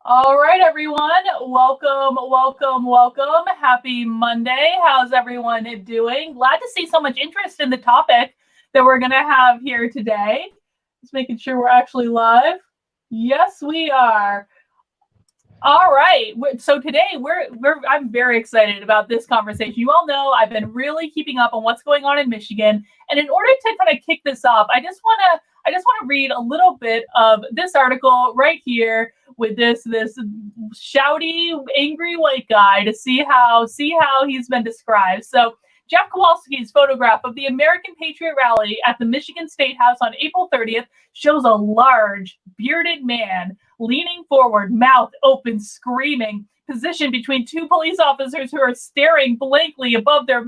All right, everyone. Welcome, welcome, welcome. Happy Monday. How's everyone doing? Glad to see so much interest in the topic that we're going to have here today. Just making sure we're actually live. Yes, we are. All right. So today I'm very excited about this conversation. You all know I've been really keeping up on what's going on in Michigan, and in order to kind of kick this off, I just want to read a little bit of this article right here with this shouty, angry white guy to see how he's been described. So Jeff Kowalski's photograph of the American Patriot Rally at the Michigan State House on April 30th shows a large, bearded man leaning forward, mouth open, screaming, positioned between two police officers who are staring blankly above their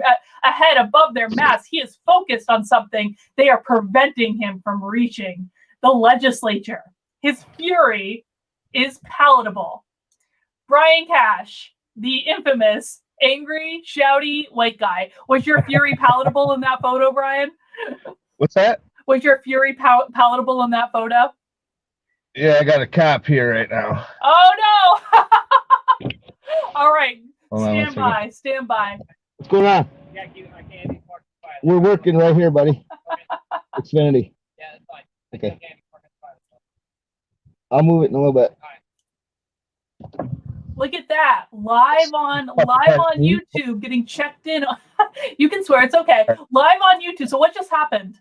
masks. He is focused on something. They are preventing him from reaching the legislature. His fury is palatable. Brian Cash, the infamous angry, shouty white guy. Was your fury palatable in that photo, Brian? What's that? Was your fury palatable in that photo? Yeah, I got a cop here right now. Oh no! All right, stand by. What's going on? We're working right here, buddy. Xfinity. Yeah, that's fine. Okay. I'll move it in a little bit. Look at that, live on YouTube, getting checked in. You can swear, it's okay. Live on YouTube. So what just happened?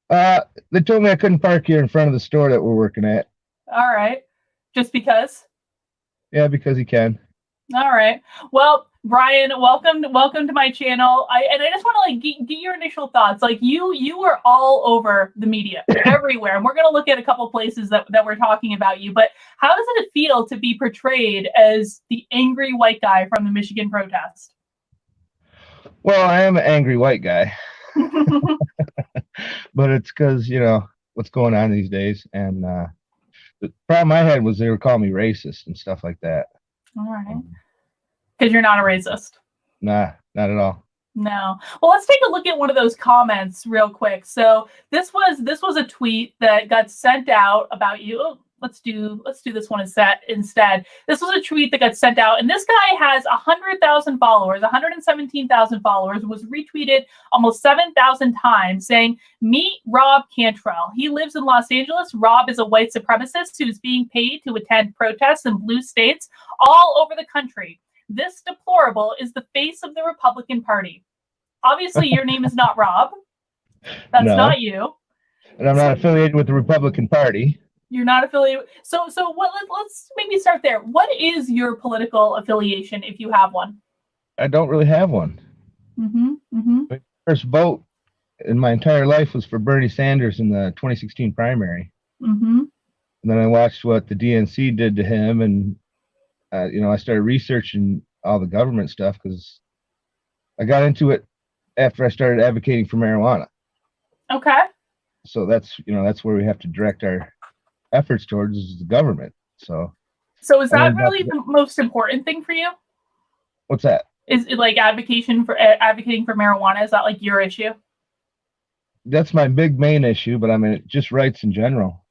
They told me I couldn't park here in front of the store that we're working at. All right, just because? Yeah, because he can. All right. Well, Brian, welcome to my channel. I just want to get your initial thoughts. Like you were all over the media, everywhere, and we're going to look at a couple places that we're talking about you. But how does it feel to be portrayed as the angry white guy from the Michigan protest? Well, I am an angry white guy, but it's because what's going on these days, and the problem I had was they were calling me racist and stuff like that. All right. Because you're not a racist. Nah, not at all. No. Well, let's take a look at one of those comments real quick. So this was a tweet that got sent out about you. Oh, let's do this one instead. This was a tweet that got sent out, and this guy has 100,000 followers, 117,000 followers, was retweeted almost 7,000 times, saying, "Meet Rob Cantrell. He lives in Los Angeles. Rob is a white supremacist who's being paid to attend protests in blue states all over the country. This deplorable is the face of the Republican Party." Obviously, your name is not Rob. That's not you. And I'm not affiliated with the Republican Party. You're not affiliated. So let's maybe start there. What is your political affiliation, if you have one? I don't really have one. My first vote in my entire life was for Bernie Sanders in the 2016 primary. And then I watched what the DNC did to him, and I started researching all the government stuff because I got into it after I started advocating for marijuana. Okay. So that's where we have to direct our efforts towards is the government. So is that really the most important thing for you? What's that? Is it like advocating for marijuana? Is that like your issue? That's my main issue, but I mean just rights in general.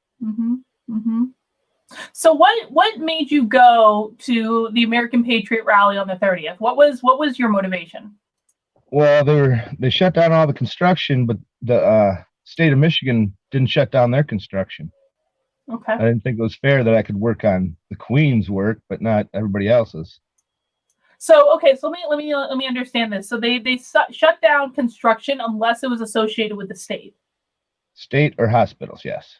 So what made you go to the American Patriot Rally on the 30th? What was your motivation? Well, they shut down all the construction, but the state of Michigan didn't shut down their construction. Okay. I didn't think it was fair that I could work on the Queen's work, but not everybody else's. So let me understand this. So they shut down construction unless it was associated with the state. State or hospitals, yes.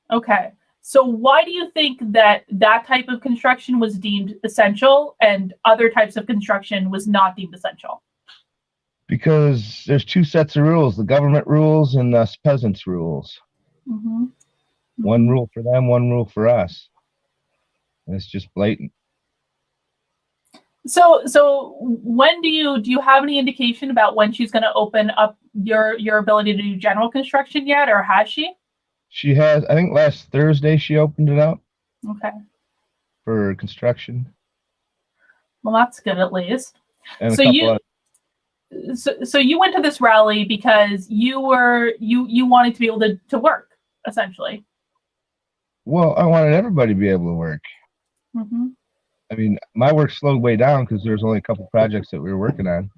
Okay. So why do you think that type of construction was deemed essential and other types of construction was not deemed essential? Because there's two sets of rules: the government rules and us peasants' rules. One rule for them, one rule for us. And it's just blatant. So when do you have any indication about when she's going to open up your ability to do general construction yet, or has she? She has. I think last Thursday she opened it up. Okay. For construction. Well, that's good at least. And so you went to this rally because you wanted to be able to work, essentially. Well, I wanted everybody to be able to work. Mm-hmm. I mean, my work slowed way down because there's only a couple projects that we were working on.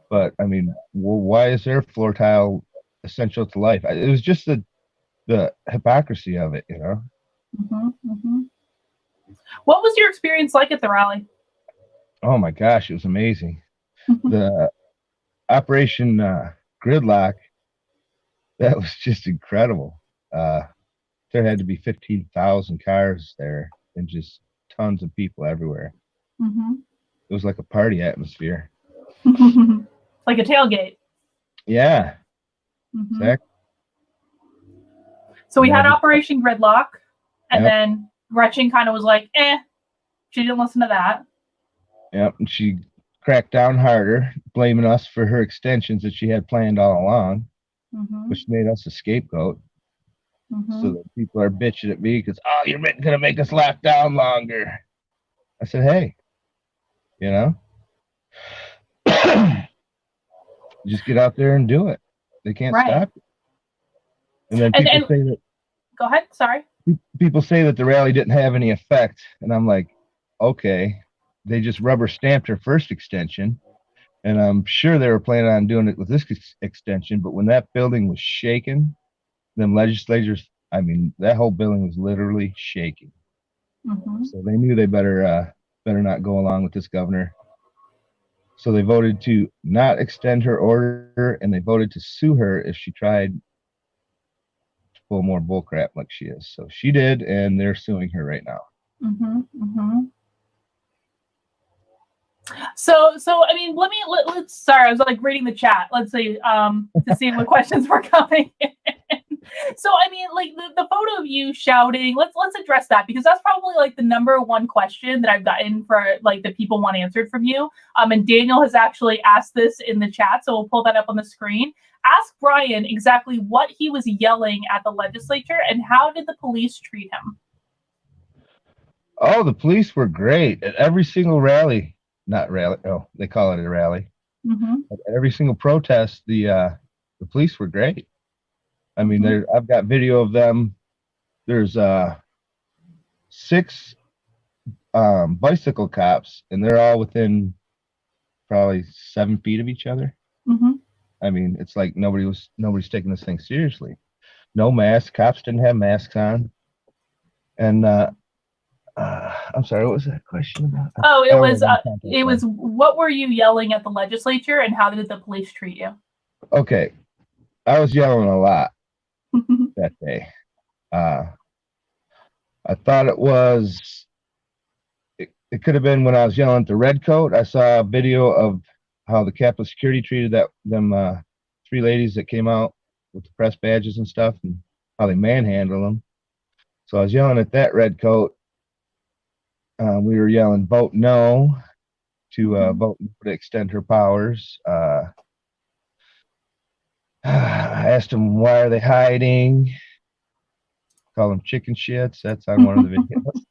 But I mean, well, why is their floor tile essential to life? It was just the hypocrisy of it, you know. Mm-hmm. Mm-hmm. What was your experience like at the rally? Oh my gosh, it was amazing. The Operation Gridlock, that was just incredible. Uh, there had to be 15,000 cars there and just tons of people everywhere. Mm-hmm. It was like a party atmosphere. Like a tailgate. Yeah, Mm-hmm. exactly. So we And I had just, Operation Gridlock, and yep, then Gretchen kind of was like, she didn't listen to that. yep. And she cracked down harder, blaming us for her extensions that she had planned all along, Mm-hmm. which made us a scapegoat. Mm-hmm. So that people are bitching at me because, oh, you're going to make us lock down longer. I said, hey, you know, just get out there and do it. They can't Right. stop you. And then And go ahead. Sorry. people say that the rally didn't have any effect, and I'm like, okay, they just rubber stamped her first extension, and I'm sure they were planning on doing it with this extension. But when that building was shaking, them legislators, I mean, that whole building was literally shaking. Mm-hmm. So they knew they better not go along with this governor. So they voted to not extend her order, and they voted to sue her if she tried to pull more bullcrap like she is. So she did, and they're suing her right now. Mm-hmm. Mm-hmm. So I mean, let's. Sorry, I was like reading the chat. Let's see, to see what questions were coming in. So I mean, like the photo of you shouting. Let's address that because that's probably like the number one question that I've gotten for like the people want answered from you. And Daniel has actually asked this in the chat, so we'll pull that up on the screen. Ask Brian exactly what he was yelling at the legislature and how did the police treat him? Oh, the police were great at every single rally. Not rally. Oh, they call it a rally. Mm-hmm. At every single protest, the police were great. I mean, Mm-hmm. I've got video of them. There's 6 bicycle cops, and they're all within probably 7 feet of each other. Mm-hmm. I mean, it's like nobody's taking this thing seriously. No mask. Cops didn't have masks on. And I'm sorry, what was that question about? Oh, I don't know what I'm it was what were you yelling at the legislature and how did the police treat you? Okay, I was yelling a lot that day. Uh, I thought it could have been when I was yelling at the red coat. I saw a video of how the Capitol security treated them 3 ladies that came out with the press badges and stuff, and how they manhandled them. So I was yelling at that red coat. We were yelling vote no to vote to extend her powers. I asked them why are they hiding. Call them chicken shits. That's on one of the videos.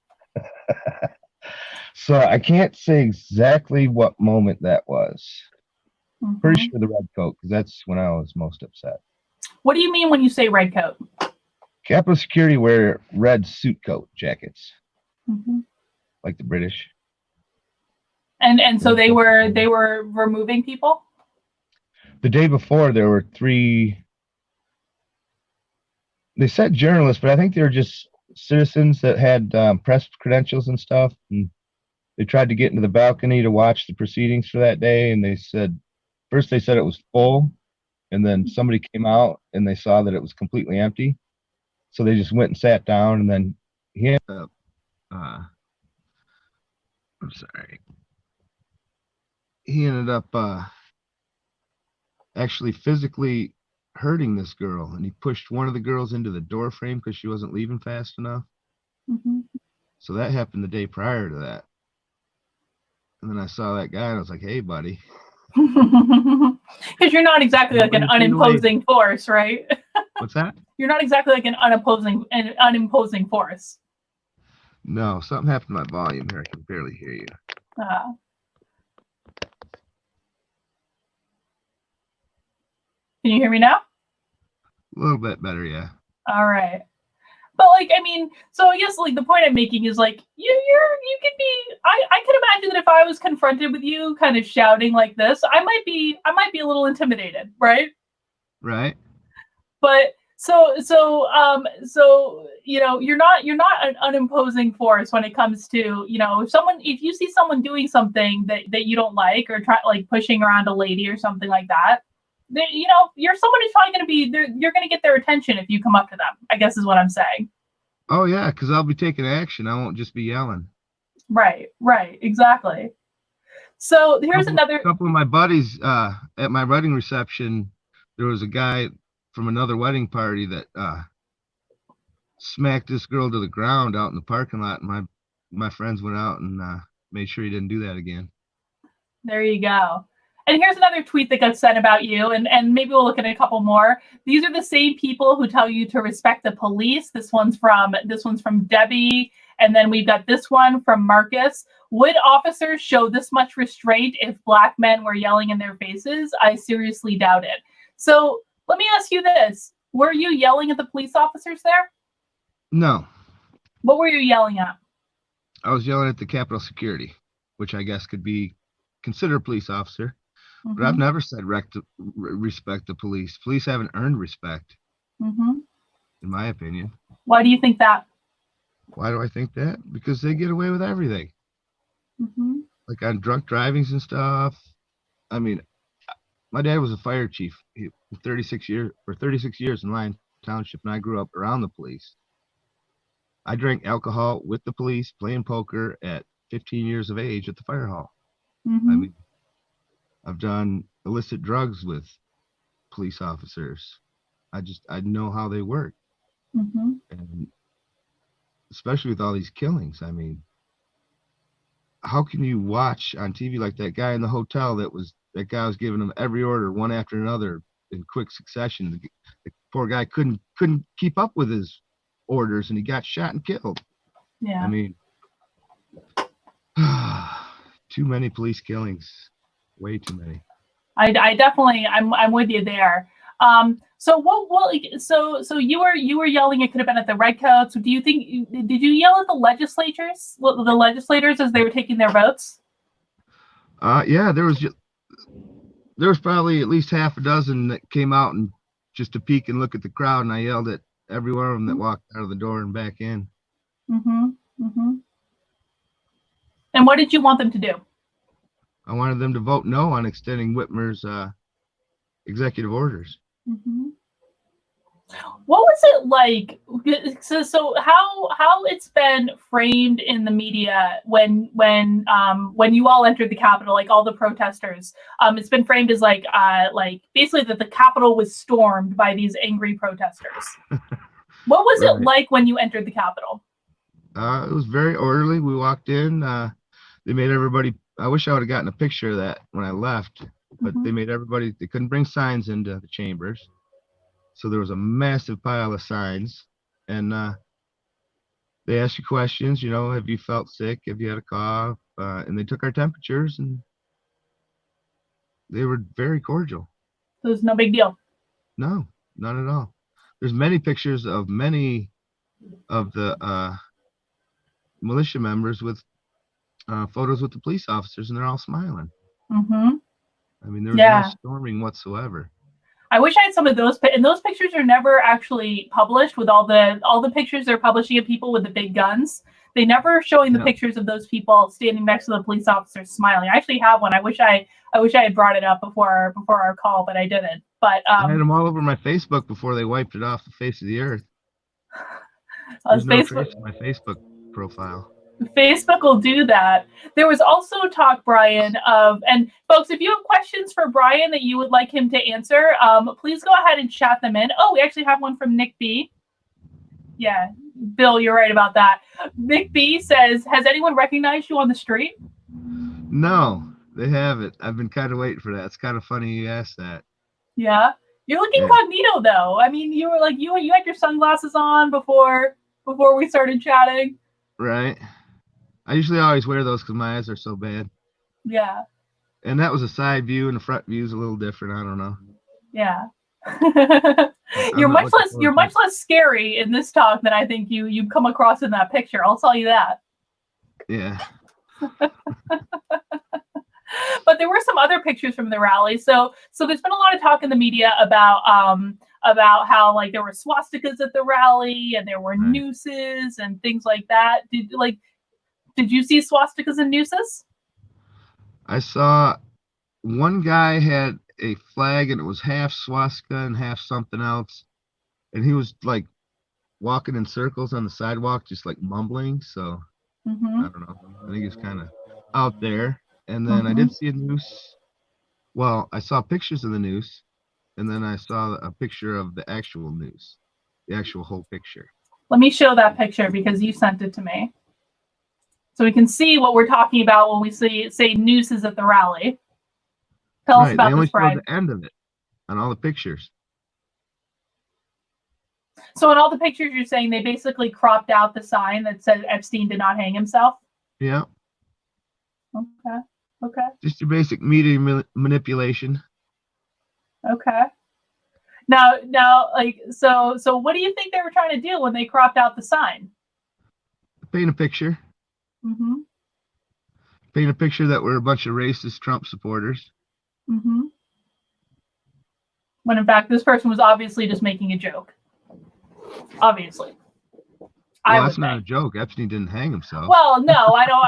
So I can't say exactly what moment that was. Pretty sure the red coat, because that's when I was most upset. What do you mean when you say red coat? Capitol security wear red suit coat jackets, like the British. And so they were removing people? The day before there were 3. They said journalists, but I think they were just citizens that had press credentials and stuff. And they tried to get into the balcony to watch the proceedings for that day, and they said it was full, and then somebody came out and they saw that it was completely empty, so they just went and sat down, and then he ended up I'm sorry, he ended up actually physically hurting this girl, and he pushed one of the girls into the door frame because she wasn't leaving fast enough. So that happened the day prior to that. And then I saw that guy and I was like, hey buddy. Because you're not exactly like an unimposing force, right? What's that? You're not exactly like an unimposing force. No, something happened to my volume here. I can barely hear you. Can you hear me now? A little bit better, yeah. All right. But like, I mean, so I guess like the point I'm making is like you could be. I could imagine that if I was confronted with you kind of shouting like this, I might be a little intimidated, right? Right. But so you know, you're not an unimposing force when it comes to, you know, if you see someone doing something that you don't like, or try like pushing around a lady or something like that, you know, you're someone who's probably going to be there. You're going to get their attention if you come up to them, I guess is what I'm saying. Oh yeah, because I'll be taking action. I won't just be yelling. Right, exactly. So here's another. A couple of my buddies at my wedding reception, there was a guy from another wedding party that smacked this girl to the ground out in the parking lot, and my friends went out and made sure he didn't do that again. There you go. And here's another tweet that got sent about you, and maybe we'll look at a couple more. These are the same people who tell you to respect the police. This one's from Debbie, and then we've got this one from Marcus. Would officers show this much restraint if Black men were yelling in their faces? I seriously doubt it. So let me ask you this. Were you yelling at the police officers there? No. What were you yelling at? I was yelling at the Capitol Security, which I guess could be considered a police officer. Mm-hmm. But I've never said respect the police. Police haven't earned respect, in my opinion. Why do you think that? Why do I think that? Because they get away with everything. Like on drunk drivings and stuff. I mean, my dad was a fire chief. He 36 years in Lyon Township, and I grew up around the police. I drank alcohol with the police, playing poker at 15 years of age at the fire hall. I mean, I've done illicit drugs with police officers. I know how they work. And especially with all these killings. I mean, how can you watch on TV like that guy in the hotel that guy was giving them every order one after another in quick succession? The poor guy couldn't keep up with his orders, and he got shot and killed. Yeah. I mean, too many police killings. Way too many. I definitely, I'm with you there. So so you were yelling. It could have been at the redcoats. Do you think, did you yell at the legislators as they were taking their votes? Yeah, there was probably at least half a dozen that came out and just to peek and look at the crowd, and I yelled at every one of them that walked out of the door and back in. And what did you want them to do? I wanted them to vote no on extending Whitmer's executive orders. What was it like? So how it's been framed in the media when you all entered the Capitol, like all the protesters, it's been framed as like basically that the Capitol was stormed by these angry protesters. What was it like when you entered the Capitol? It was very orderly. We walked in. They made everybody. I wish I would have gotten a picture of that when I left, but they made everybody. They couldn't bring signs into the chambers. So there was a massive pile of signs, and they asked you questions, you know, have you felt sick? Have you had a cough? And they took our temperatures, and they were very cordial. So it was no big deal? No, not at all. There's many pictures of many of the militia members with photos with the police officers, and they're all smiling. I mean, there was no storming whatsoever. I wish I had some of those, and those pictures are never actually published. With all the pictures they're publishing of people with the big guns, they never showing the pictures of those people standing next to the police officers smiling. I actually have one. I wish I had brought it up before our call, but I didn't. But I had them all over my Facebook before they wiped it off the face of the earth. There's no trace in my Facebook profile. Facebook will do that. There was also talk, Brian, and folks, if you have questions for Brian that you would like him to answer, please go ahead and chat them in. Oh, we actually have one from Nick B. Yeah, Bill, you're right about that. Nick B says, has anyone recognized you on the street? No, they haven't. I've been kind of waiting for that. It's kind of funny you asked that. Yeah, you're looking incognito though. I mean, you were like you had your sunglasses on before we started chatting. Right. I usually always wear those because my eyes are so bad. Yeah. And that was a side view, and the front view is a little different. I don't know. Yeah. You're much less scary in this talk than I think you come across in that picture. I'll tell you that. Yeah. But there were some other pictures from the rally. So there's been a lot of talk in the media about how like there were swastikas at the rally and there were nooses and things like that. Did you see swastikas and nooses? I saw one guy had a flag and it was half swastika and half something else, and he was like walking in circles on the sidewalk, just like mumbling. So I don't know. I think he's kind of out there. And then I did see a noose. Well, I saw pictures of the noose, and then I saw a picture of the actual noose, the actual whole picture. Let me show that picture because you sent it to me, so we can see what we're talking about when we say nooses at the rally. Tell us about they only this, Brian. showed the end of it on all the pictures. So in all the pictures, you're saying they basically cropped out the sign that said Epstein did not hang himself? Yeah. Okay. Just your basic media manipulation. Okay. Now, like, so what do you think they were trying to do when they cropped out the sign? Paint a picture. Paint a picture that we're a bunch of racist Trump supporters. When in fact, this person was obviously just making a joke. Obviously. Well, that's not a joke. Epstein didn't hang himself. Well, no, I don't.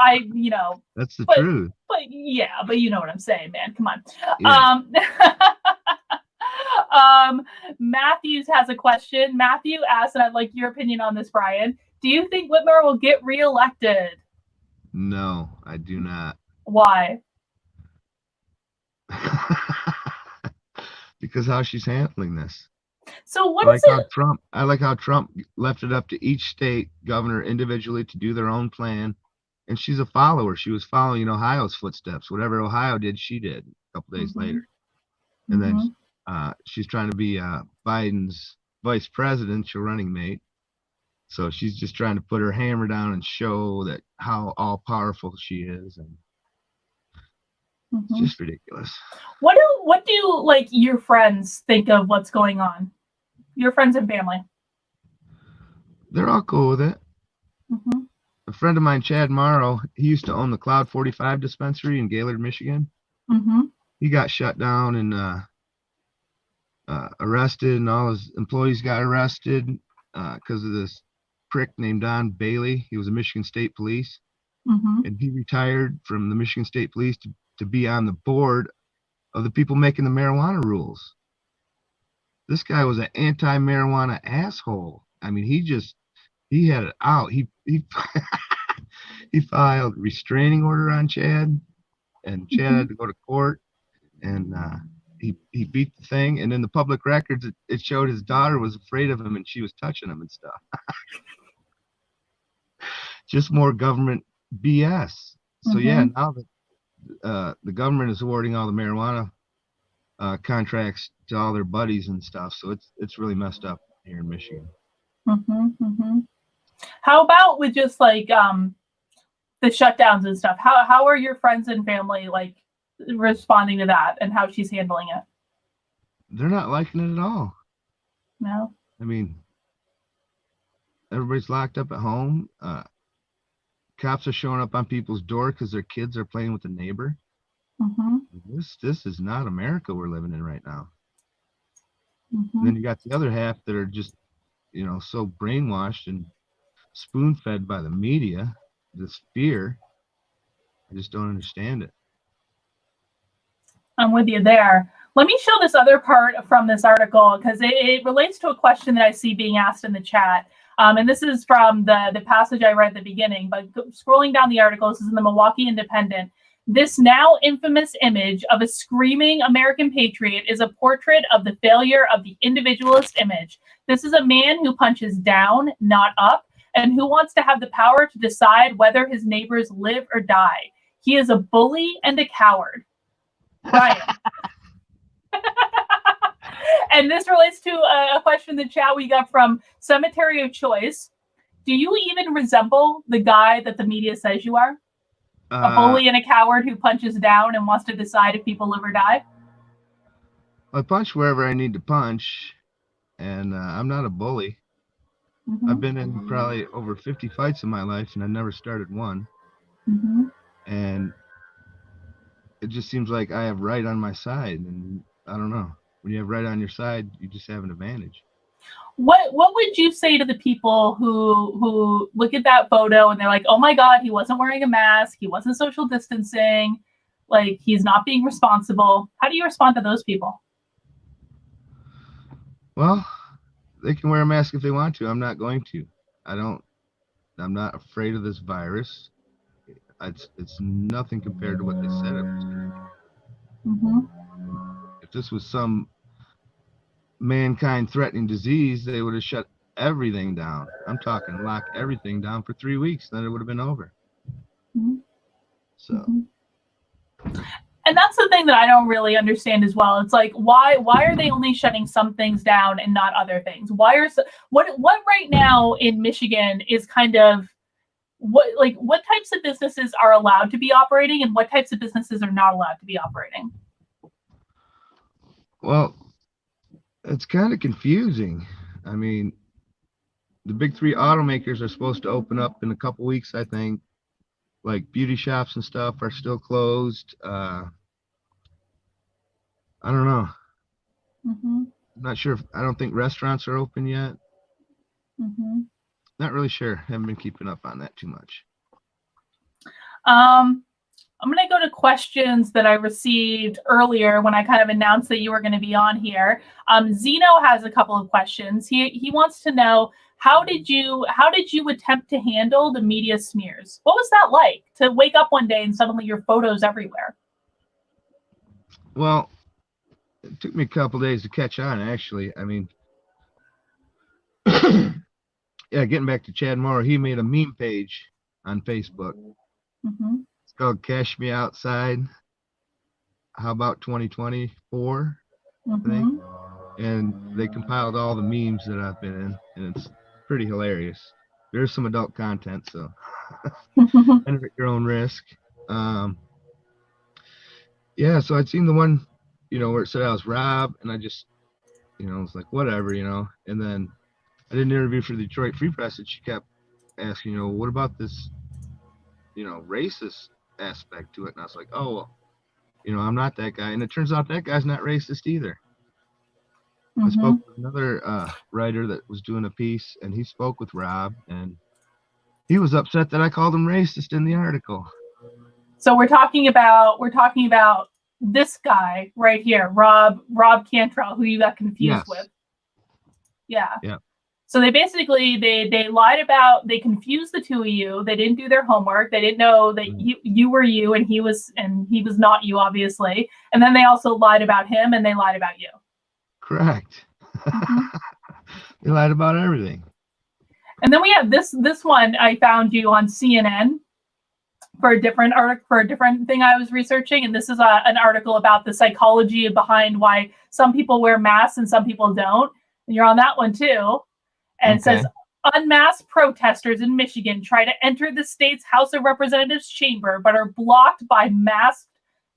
That's the truth. But you know what I'm saying, man. Come on. Yeah. Matthews has a question. Matthew asked, and I'd like your opinion on this, Brian. Do you think Whitmer will get reelected? No, I do not. Why? Because how she's handling this. So what is it? I like how Trump left it up to each state governor individually to do their own plan, and she's a follower. She was following Ohio's footsteps. Whatever Ohio did, she did a couple days later. And then she's trying to be Biden's vice presidential running mate. So she's just trying to put her hammer down and show that how all powerful she is, and it's just ridiculous. What do like your friends think of what's going on? Your friends and family? They're all cool with it. A friend of mine, Chad Morrow, he used to own the Cloud 45 dispensary in Gaylord, Michigan. He got shut down and arrested, and all his employees got arrested because of this prick named Don Bailey. He was a Michigan State Police, and he retired from the Michigan State Police to be on the board of the people making the marijuana rules. This guy was an anti-marijuana asshole. I mean, he had it out. He he filed a restraining order on Chad, and Chad had to go to court, and he beat the thing. And in the public records, it showed his daughter was afraid of him and she was touching him and stuff. Just more government BS. So yeah, now that the government is awarding all the marijuana contracts to all their buddies and stuff, so it's really messed up here in Michigan. How about with just like the shutdowns and stuff? How are your friends and family like responding to that, and how she's handling it? They're not liking it at all. No. I mean, everybody's locked up at home. Cops are showing up on people's door because their kids are playing with the neighbor. This is not America we're living in right now. And then you got the other half that are just, so brainwashed and spoon-fed by the media, this fear. I just don't understand it. I'm with you there. Let me show this other part from this article because it relates to a question that I see being asked in the chat. And this is from the passage I read at the beginning, but scrolling down the article, this is in the Milwaukee Independent. This now infamous image of a screaming American patriot is a portrait of the failure of the individualist image. This is a man who punches down, not up, and who wants to have the power to decide whether his neighbors live or die. He is a bully and a coward. Brian. And this relates to a question in the chat we got from Cemetery of Choice. Do you even resemble the guy that the media says you are? A bully and a coward who punches down and wants to decide if people live or die? I punch wherever I need to punch. and I'm not a bully. I've been in probably over 50 fights in my life, and I never started one. And it just seems like I have right on my side, and I don't know. When you have right on your side, you just have an advantage. What would you say to the people who look at that photo and they're like, oh my God, he wasn't wearing a mask, he wasn't social distancing, like he's not being responsible? How do you respond to those people? Well, they can wear a mask if they want to. I'm not going to. I'm not afraid of this virus. It's nothing compared to what they said it was going to be. If this was some mankind threatening disease, they would have shut everything down. I'm talking lock everything down for 3 weeks, then it would have been over. So and that's the thing that I don't really understand as well. It's like, why are they only shutting some things down and not other things? What right now in Michigan is kind of what types of businesses are allowed to be operating and what types of businesses are not allowed to be operating? Well, it's kind of confusing. I mean, the big three automakers are supposed to open up in a couple weeks, I think. Like beauty shops and stuff are still closed. I don't know. I'm not sure. I don't think restaurants are open yet. Not really sure. Haven't been keeping up on that too much. I'm going to go to questions that I received earlier when I kind of announced that you were going to be on here. Zeno has a couple of questions. He wants to know, how did you attempt to handle the media smears? What was that like to wake up one day and suddenly your photos everywhere? Well, it took me a couple days to catch on, actually. I mean, yeah, getting back to Chad Morrow, he made a meme page on Facebook. It's called Cash Me Outside. How about 2024? I think. And they compiled all the memes that I've been in, and it's pretty hilarious. There's some adult content, so enter at your own risk. Yeah, so I'd seen the one, where it said I was Rob, and I just, was like, whatever, and then I did an interview for the Detroit Free Press, and she kept asking, what about this, racist aspect to it? And I was like, oh, well, I'm not that guy. And it turns out that guy's not racist either. I spoke with another writer that was doing a piece, and he spoke with Rob, and he was upset that I called him racist in the article. So we're talking about this guy right here, Rob Cantrell, who you got confused with. Yeah. So they basically they lied about, they confused the two of you. They didn't do their homework. They didn't know that you were you and he was not you, obviously. And then they also lied about him and they lied about you. Correct. They lied about everything. And then we have this one. I found you on CNN for a different article, for a different thing I was researching. And this is an article about the psychology behind why some people wear masks and some people don't. And you're on that one too. And it says, unmasked protesters in Michigan try to enter the state's House of Representatives chamber, but are blocked by masked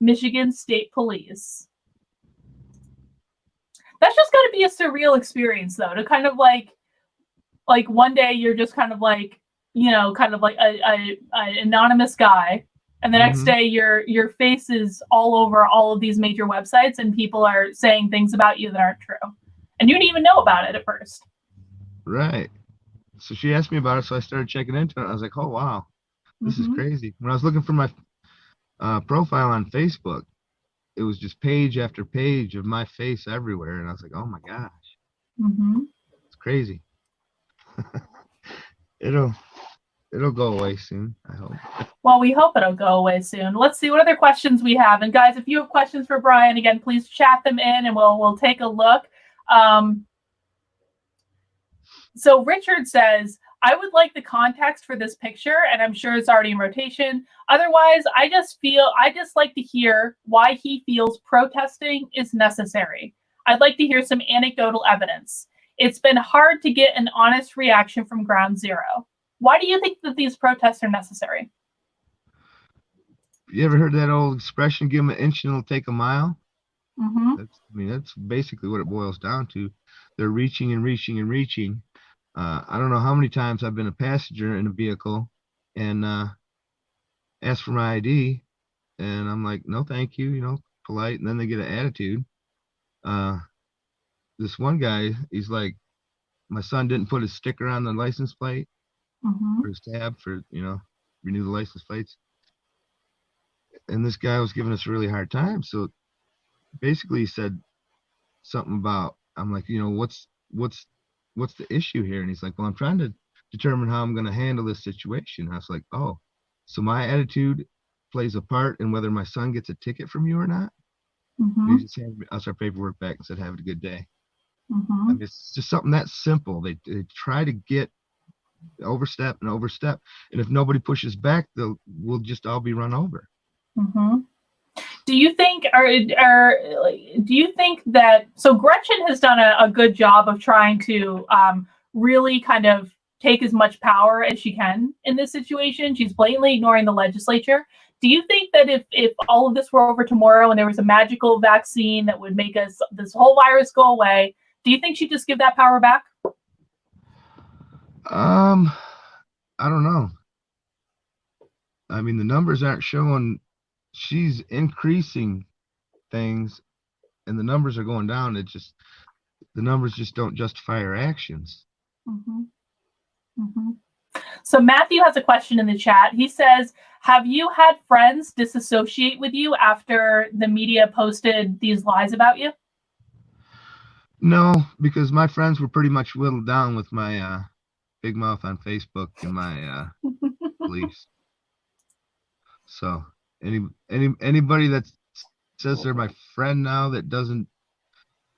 Michigan State Police. That's just got to be a surreal experience, though, to kind of like one day you're just kind of like, kind of like a anonymous guy, and the next day your face is all over all of these major websites, and people are saying things about you that aren't true, and you didn't even know about it at first. Right. So she asked me about it, so I started checking into it. I was like, oh wow, this is crazy. When I was looking for my profile on Facebook, it was just page after page of my face everywhere, and I was like, oh my gosh, it's crazy. It'll go away soon, I hope. Well, we hope it'll go away soon. Let's see what other questions we have. And guys, if you have questions for Brian, again, please chat them in and we'll take a look. So Richard says, I would like the context for this picture, and I'm sure it's already in rotation. Otherwise, I just like to hear why he feels protesting is necessary. I'd like to hear some anecdotal evidence. It's been hard to get an honest reaction from ground zero. Why do you think that these protests are necessary? You ever heard that old expression, give them an inch and it'll take a mile? That's basically what it boils down to. They're reaching and reaching and reaching. I don't know how many times I've been a passenger in a vehicle and asked for my ID, and I'm like, no, thank you, polite, and then they get an attitude. This one guy, he's like, my son didn't put his sticker on the license plate or his tab for, renew the license plates. And this guy was giving us a really hard time. So basically he said something about, I'm like, what's the issue here? And he's like, well, I'm trying to determine how I'm going to handle this situation. I was like, oh, so my attitude plays a part in whether my son gets a ticket from you or not. He just handed us our paperwork back and said, have a good day. It's just something that simple. They try to get overstep and overstep, and if nobody pushes back, we'll just all be run over. Do you think, do you think that, so Gretchen has done a good job of trying to really kind of take as much power as she can in this situation? She's blatantly ignoring the legislature. Do you think that if all of this were over tomorrow and there was a magical vaccine that would make this whole virus go away, do you think she'd just give that power back? I don't know. I mean, the numbers aren't showing she's increasing things and the numbers are going down. The numbers just don't justify her actions. So Matthew has a question in the chat. He says, have you had friends disassociate with you after the media posted these lies about you? No, because my friends were pretty much whittled down with my big mouth on Facebook and my beliefs. So anybody that says they're my friend now that doesn't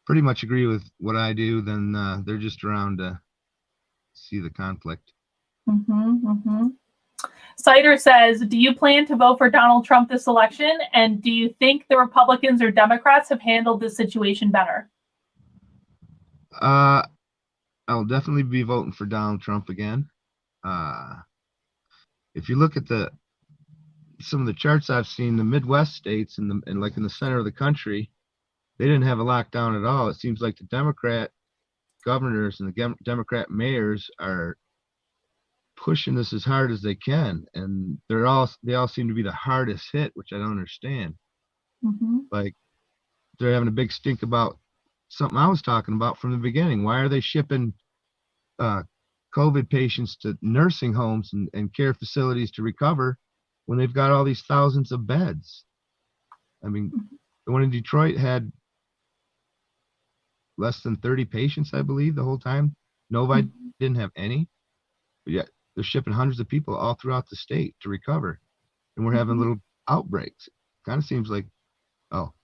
pretty much agree with what I do, then they're just around to see the conflict. Cider says, do you plan to vote for Donald Trump this election? And do you think the Republicans or Democrats have handled this situation better? I'll definitely be voting for Donald Trump again. If you look at some of the charts I've seen, the Midwest states and like in the center of the country, they didn't have a lockdown at all. It seems like the Democrat governors and the Democrat mayors are pushing this as hard as they can, and they all seem to be the hardest hit, which I don't understand. Like they're having a big stink about something I was talking about from the beginning. Why are they shipping COVID patients to nursing homes and care facilities to recover when they've got all these thousands of beds? I mean, the one in Detroit had less than 30 patients, I believe, the whole time. Novi didn't have any, but yet they're shipping hundreds of people all throughout the state to recover, and we're having little outbreaks. Kind of seems like,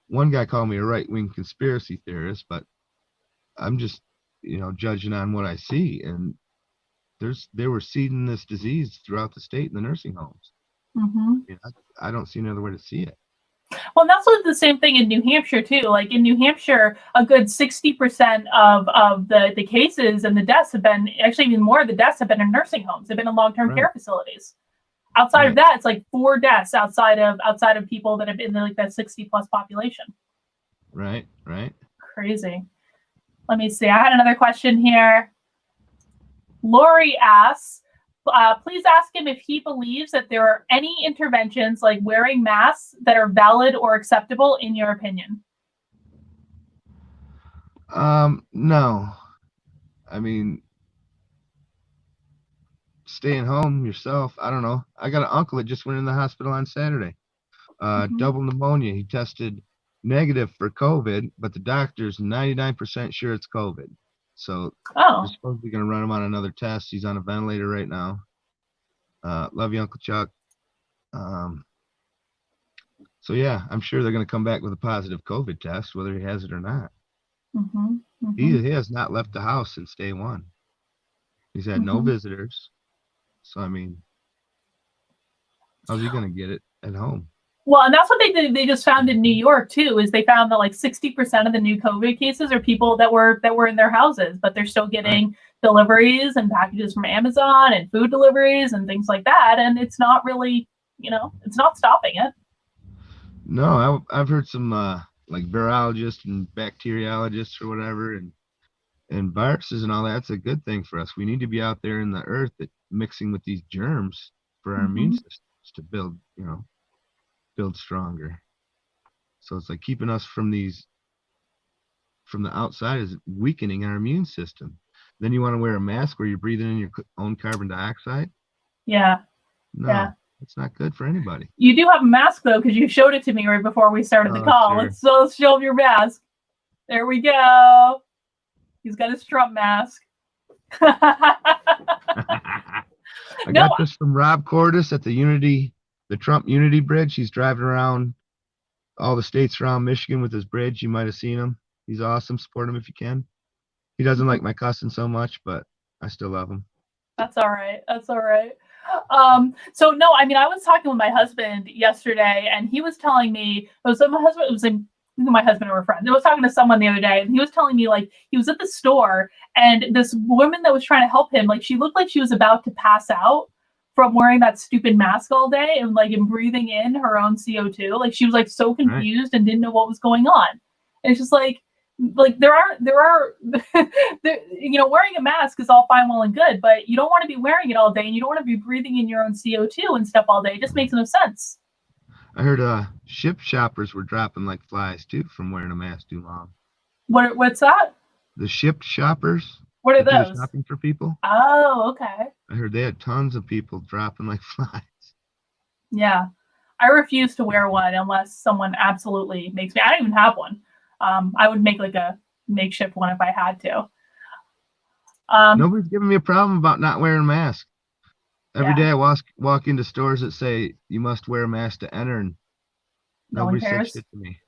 one guy called me a right-wing conspiracy theorist, but I'm just, judging on what I see, and they were seeding this disease throughout the state in the nursing homes. I don't see another way to see it. Well, that's the same thing in New Hampshire too. Like in New Hampshire, a good 60% of the cases and the deaths have been, actually even more of the deaths have been in nursing homes. They've been in long-term care facilities. Outside of that, it's like 4 deaths outside of people that have been in like that 60+ population. Right. Crazy. Let me see. I had another question here. Lori asks, please ask him if he believes that there are any interventions like wearing masks that are valid or acceptable in your opinion. No. I mean, staying home yourself. I don't know. I got an uncle that just went in the hospital on Saturday. Double pneumonia. He tested negative for COVID, but the doctor's 99% sure it's COVID. So they're supposedly going to run him on another test. He's on a ventilator right now. Love you, Uncle Chuck. So yeah, I'm sure they're going to come back with a positive COVID test, whether he has it or not. He has not left the house since day one. He's had no visitors. So, I mean, how's he going to get it at home? Well, and that's what they did. They just found in New York too, is they found that like 60% of the new COVID cases are people that were in their houses, but they're still getting deliveries and packages from Amazon and food deliveries and things like that. And it's not really, it's not stopping it. No, I've heard some like virologists and bacteriologists or whatever, and viruses and all that's a good thing for us. We need to be out there in the earth mixing with these germs for our immune systems to build stronger. So it's like keeping us from the outside is weakening our immune system. Then you want to wear a mask where you're breathing in your own carbon dioxide? Yeah. No, yeah. It's not good for anybody. You do have a mask though, because you showed it to me right before we started the call. Sure. Let's show him your mask. There we go. He's got his Trump mask. I got this from Rob Cordis at the Trump Unity Bridge. He's driving around all the states around Michigan with his bridge. You might have seen him. He's awesome. Support him if you can. He doesn't like my cussing so much, but I still love him. That's all right. That's all right. So no, I mean, I was talking with my husband yesterday, and he was telling me, my husband and her friend. I was talking to someone the other day, and he was telling me, like, he was at the store, and this woman that was trying to help him, like, she looked like she was about to pass out from wearing that stupid mask all day and breathing in her own CO2. Like, she was like so confused and didn't know what was going on. And it's just like there are wearing a mask is all fine, well and good, but you don't want to be wearing it all day, and you don't want to be breathing in your own CO2 and stuff all day. It just makes no sense. I heard ship shoppers were dropping like flies too from wearing a mask too long. What's that? The ship shoppers. What are those? Shopping for people. Oh, okay. I heard they had tons of people dropping like flies. Yeah, I refuse to wear one unless someone absolutely makes me. I don't even have one. I would make like a makeshift one if I had to. Nobody's giving me a problem about not wearing a mask. Every day I walk into stores that say you must wear a mask to enter, and nobody says shit to me.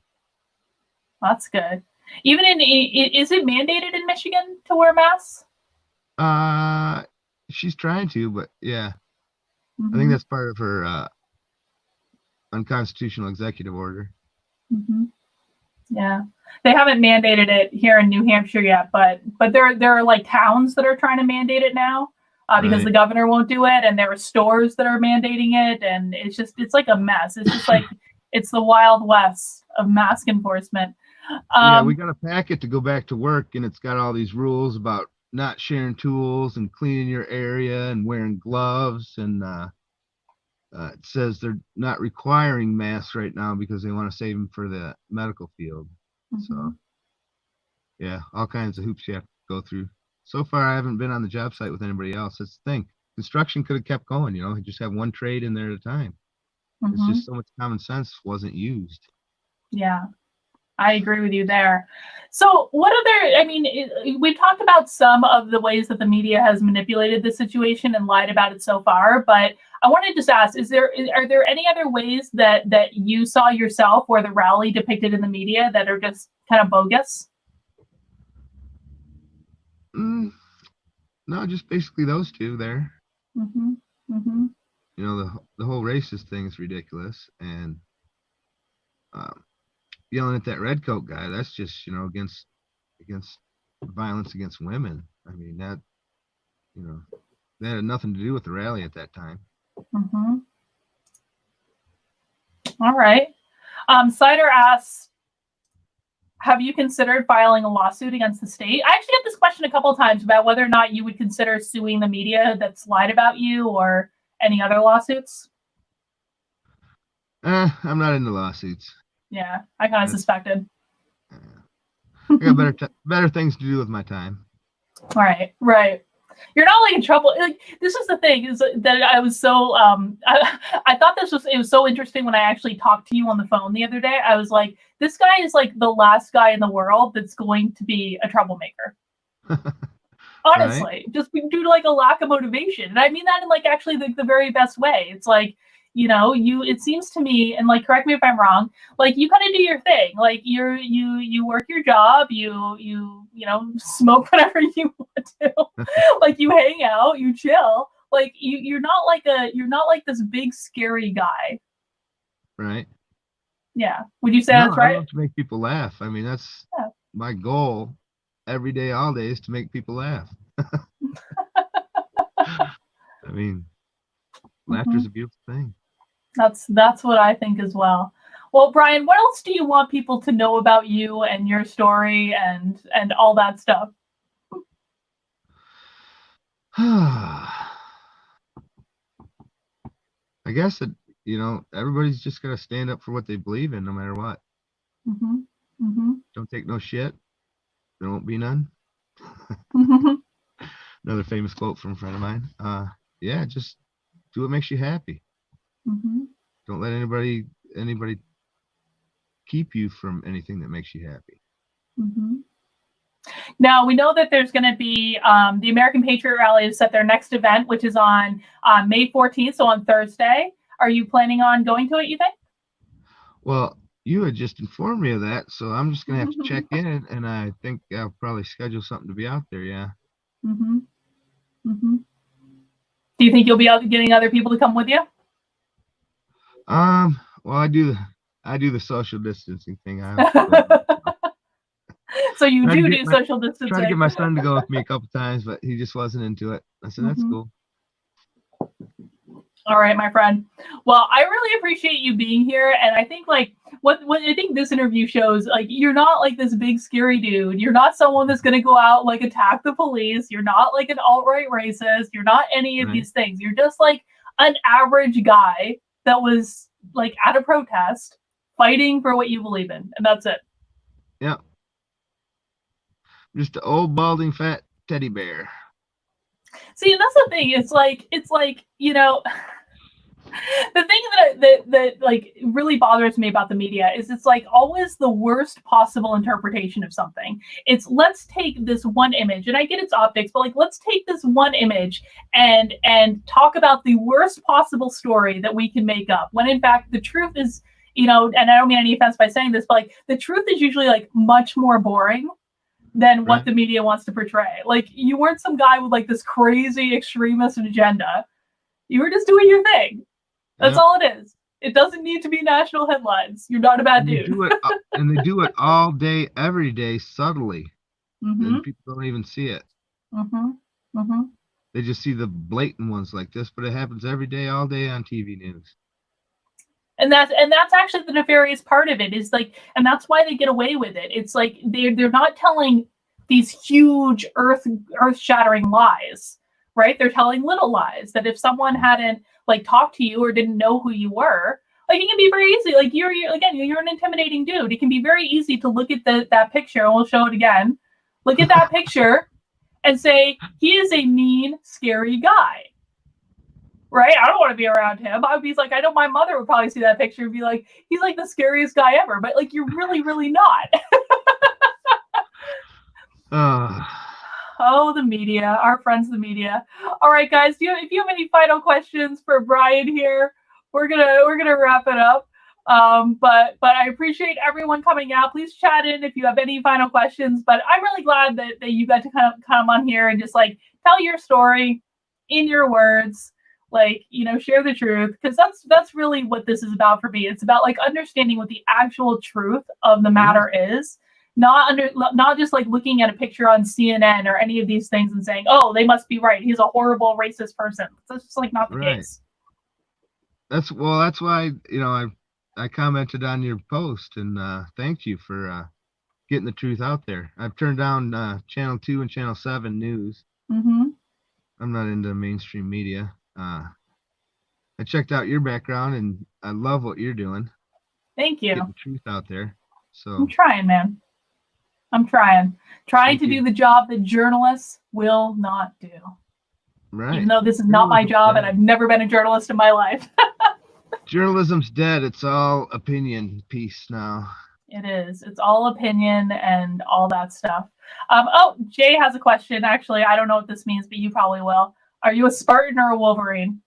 That's good. Even is it mandated in Michigan to wear masks? She's trying to, but yeah. I think that's part of her unconstitutional executive order. Yeah, they haven't mandated it here in New Hampshire yet, but there are like towns that are trying to mandate it now because the governor won't do it, and there are stores that are mandating it, and it's like a mess. It's just like it's the Wild West of mask enforcement. Yeah, we got a packet to go back to work, and it's got all these rules about not sharing tools and cleaning your area and wearing gloves, and it says they're not requiring masks right now because they want to save them for the medical field. So yeah, all kinds of hoops you have to go through. So far I haven't been on the job site with anybody else. That's the thing. Construction could have kept going, you just have one trade in there at a time. It's just so much common sense wasn't used. Yeah, I agree with you there. So what we've talked about some of the ways that the media has manipulated the situation and lied about it so far, but I want to just ask, are there any other ways that you saw yourself where the rally depicted in the media that are just kind of bogus? No, just basically those two there. The whole racist thing is ridiculous, and yelling at that redcoat guy, that's just against violence against women. I mean, that that had nothing to do with the rally at that time. All right. Cider asks, have you considered filing a lawsuit against the state? I actually get this question a couple of times about whether or not you would consider suing the media that's lied about you or any other lawsuits. I'm not into lawsuits. Yeah, I kind of suspected. I got better things to do with my time. Right. You're not like in trouble. Like, this is the thing is that I was so I thought it was so interesting when I actually talked to you on the phone the other day. I was like, this guy is like the last guy in the world that's going to be a troublemaker. Honestly, just due to like a lack of motivation. And I mean that in like actually the very best way. It's like, it seems to me, and like, correct me if I'm wrong, like you kind of do your thing. Like you work your job, you smoke whatever you want to, like you hang out, you chill. Like you're not like this big scary guy. Right. Yeah. Would you say that's right? I love to make people laugh. I mean, that's my goal every day, all day, is to make people laugh. I mean, laughter is a beautiful thing. That's what I think as well. Well, Brian, what else do you want people to know about you and your story and all that stuff? I guess that, everybody's just got to stand up for what they believe in, no matter what. Mm-hmm. Mm-hmm. Don't take no shit. There won't be none. Another famous quote from a friend of mine. Yeah, just do what makes you happy. Mm-hmm. Don't let anybody keep you from anything that makes you happy. Mm-hmm. Now, we know that there's going to be the American Patriot Rally has set their next event, which is on May 14th, so on Thursday. Are you planning on going to it, you think? Well, you had just informed me of that, so I'm just going to have to check in, and I think I'll probably schedule something to be out there, yeah. Mm-hmm. Mm-hmm. Do you think you'll be out getting other people to come with you? Well, I do the social distancing thing. So you do social distancing. Tried to get my son to go with me a couple times, but he just wasn't into it. I said, that's cool. All right, my friend. Well, I really appreciate you being here, and I think like what I think this interview shows, like you're not like this big scary dude. You're not someone that's gonna go out like attack the police. You're not like an alt-right racist. You're not any of these things. You're just like an average guy that was like at a protest fighting for what you believe in, and that's it. Yeah. Just an old balding fat teddy bear. See, that's the thing. It's like the thing that like really bothers me about the media is it's like always the worst possible interpretation of something. It's let's take this one image, and I get its optics, but like let's take this one image and talk about the worst possible story that we can make up. When in fact the truth is, and I don't mean any offense by saying this, but like the truth is usually like much more boring than what the media wants to portray. Like you weren't some guy with like this crazy extremist agenda. You were just doing your thing. That's all it is. It doesn't need to be national headlines. You're not a bad dude. And they do it all day, every day, subtly. And people don't even see it. They just see the blatant ones like this, but it happens every day, all day on TV news. And that's actually the nefarious part of it is like, and that's why they get away with it. It's like they're not telling these huge earth-shattering lies, right? They're telling little lies that if someone hadn't like talked to you or didn't know who you were, like it can be very easy. Like you're an intimidating dude. It can be very easy to look at that picture, and we'll show it again. Look at that picture and say, he is a mean, scary guy. Right? I don't want to be around him. I would be like, I know my mother would probably see that picture and be like, he's like the scariest guy ever. But like, you're really, really not. Oh, the media, our friends, the media. All right, guys. If you have any final questions for Brian here, we're gonna wrap it up. But I appreciate everyone coming out. Please chat in if you have any final questions. But I'm really glad that you got to kind of come on here and just like tell your story in your words. Like, share the truth, because that's really what this is about for me. It's about like understanding what the actual truth of the matter is, not just like looking at a picture on CNN or any of these things and saying, oh, they must be right, he's a horrible racist person. That's just like not the case. That's why I commented on your post and thanked you for getting the truth out there. I've turned down Channel 2 and Channel 7 news. I'm not into mainstream media. I checked out your background and I love what you're doing. Thank you. Getting the truth out there. So I'm trying, man. I'm trying to do the job that journalists will not do. Right. Even though this is not my job and I've never been a journalist in my life. Journalism's dead. It's all opinion piece now. It is. It's all opinion and all that stuff. Oh, Jay has a question. Actually, I don't know what this means, but you probably will. Are you a Spartan or a Wolverine?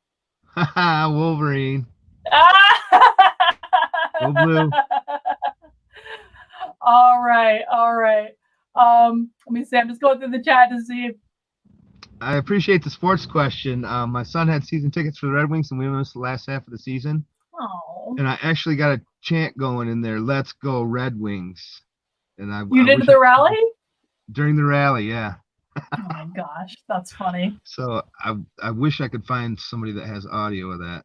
Wolverine. Go blue. All right. Let me see. I'm just going through the chat to see. I appreciate the sports question. My son had season tickets for the Red Wings, and we missed the last half of the season. Oh. And I actually got a chant going in there. Let's go Red Wings. And you did the rally? During the rally, yeah. Oh my gosh, that's funny. So I wish I could find somebody that has audio of that.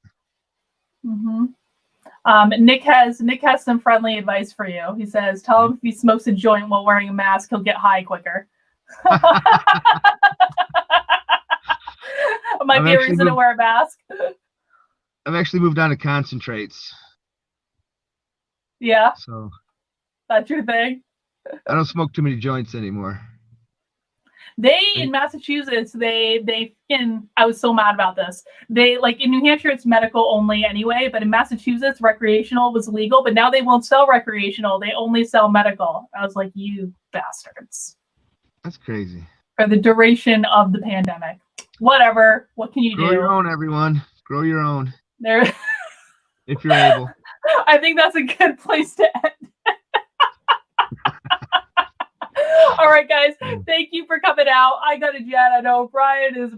Nick has some friendly advice for you. He says, tell him if he smokes a joint while wearing a mask, he'll get high quicker. Might be a reason to wear a mask. I've actually moved on to concentrates. Yeah. So that's your thing. I don't smoke too many joints anymore. In Massachusetts, I was so mad about this. They, like, in New Hampshire, it's medical only anyway, but in Massachusetts, recreational was legal, but now they won't sell recreational. They only sell medical. I was like, you bastards. That's crazy. For the duration of the pandemic. Whatever. What can you do? Grow your own, everyone. Grow your own. There. If you're able. I think that's a good place to end. All right, guys. Thank you for coming out. I got a jet. I know Brian is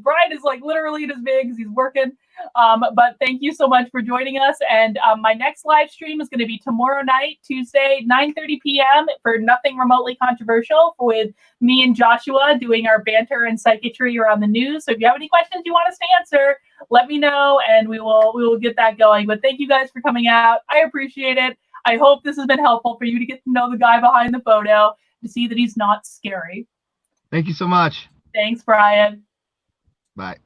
like literally in his bed because he's working. But thank you so much for joining us. And my next live stream is going to be tomorrow night, Tuesday, 9:30 p.m. for Nothing Remotely Controversial with me and Joshua doing our banter and psychiatry around the news. So if you have any questions you want us to answer, let me know and we will get that going. But thank you guys for coming out. I appreciate it. I hope this has been helpful for you to get to know the guy behind the photo, to see that he's not scary. Thank you so much. Thanks, Brian. Bye.